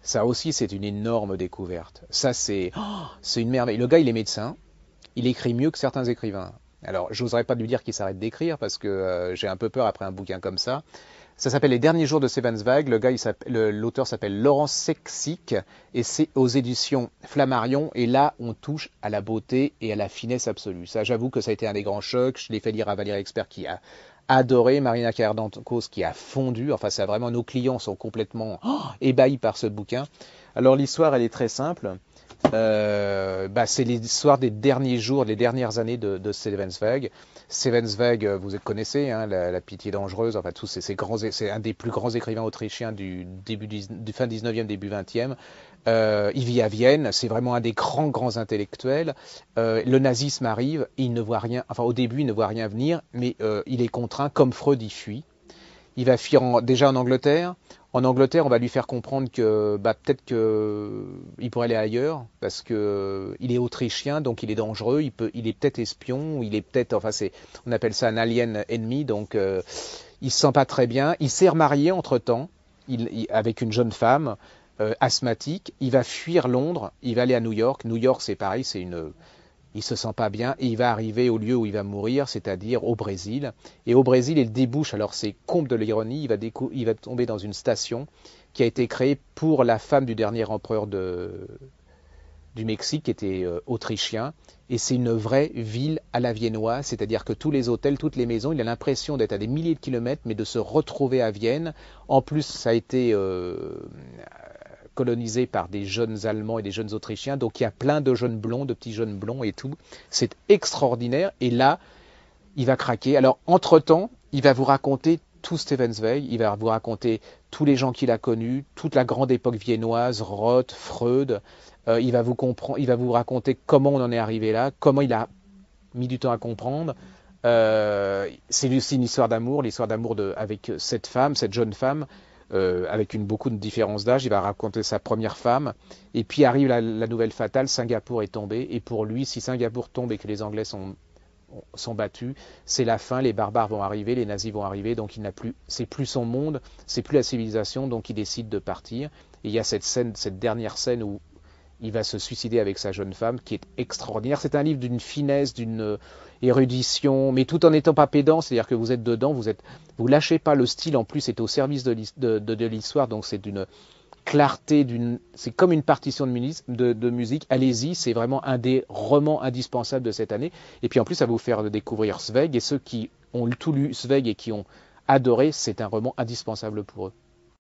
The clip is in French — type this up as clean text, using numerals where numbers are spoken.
Ça aussi, c'est une énorme découverte. Ça, c'est une merveille. Le gars, il est médecin. Il écrit mieux que certains écrivains. Alors, j'oserais pas lui dire qu'il s'arrête d'écrire parce que j'ai un peu peur après un bouquin comme ça. Ça s'appelle Les derniers jours de Stevensweg. L'auteur s'appelle Laurence Sexic et c'est aux éditions Flammarion. Et là, on touche à la beauté et à la finesse absolue. Ça, j'avoue que ça a été un des grands chocs. Je l'ai fait lire à Valérie Expert qui a adoré, Marina Kaerdankos qui a fondu. Enfin, ça vraiment, nos clients sont complètement ébahis par ce bouquin. Alors, l'histoire, elle est très simple. C'est l'histoire des derniers jours, des dernières années de Stevensweg. Stevensweg, vous connaissez, hein, la pitié dangereuse, enfin tous ces grands, c'est un des plus grands écrivains autrichiens du fin 19e, début 20e. Il vit à Vienne, c'est vraiment un des grands intellectuels. Le nazisme arrive, il ne voit rien, enfin au début il ne voit rien venir, mais il est contraint, comme Freud, il fuit. Il va fuir déjà en Angleterre. En Angleterre, on va lui faire comprendre que peut-être qu'il pourrait aller ailleurs parce que il est autrichien, donc il est dangereux. Il est peut-être espion, il est peut-être, enfin on appelle ça un alien ennemi. Donc il se sent pas très bien. Il s'est remarié entre temps, avec une jeune femme asthmatique. Il va fuir Londres. Il va aller à New York. New York, c'est pareil, il se sent pas bien et il va arriver au lieu où il va mourir, c'est-à-dire au Brésil. Et au Brésil, il débouche, alors c'est comble de l'ironie, il va tomber dans une station qui a été créée pour la femme du dernier empereur du Mexique, qui était autrichien. Et c'est une vraie ville à la viennoise, c'est-à-dire que tous les hôtels, toutes les maisons, il a l'impression d'être à des milliers de kilomètres, mais de se retrouver à Vienne. En plus, ça a été colonisé par des jeunes Allemands et des jeunes Autrichiens. Donc il y a plein de jeunes blonds, de petits jeunes blonds et tout. C'est extraordinaire. Et là, il va craquer. Alors, entre-temps, il va vous raconter tout Stevensweg. Il va vous raconter tous les gens qu'il a connus, toute la grande époque viennoise, Roth, Freud. Il va vous raconter comment on en est arrivé là, comment il a mis du temps à comprendre. C'est aussi une histoire d'amour, avec cette femme, cette jeune femme, avec beaucoup de différence d'âge. Il va raconter sa première femme. Et puis arrive la nouvelle fatale, Singapour est tombé. Et pour lui, si Singapour tombe et que les Anglais sont battus, c'est la fin, les barbares vont arriver, les nazis vont arriver, donc c'est plus son monde, c'est plus la civilisation, donc il décide de partir. Et il y a cette dernière scène où il va se suicider avec sa jeune femme, qui est extraordinaire. C'est un livre d'une finesse, d'une érudition, mais tout en n'étant pas pédant, c'est-à-dire que vous êtes dedans, vous lâchez pas le style, en plus c'est au service de l'histoire, donc c'est d'une clarté, c'est comme une partition de musique. Allez-y, c'est vraiment un des romans indispensables de cette année. Et puis en plus, ça va vous faire découvrir Zweig, et ceux qui ont tout lu Zweig et qui ont adoré, c'est un roman indispensable pour eux.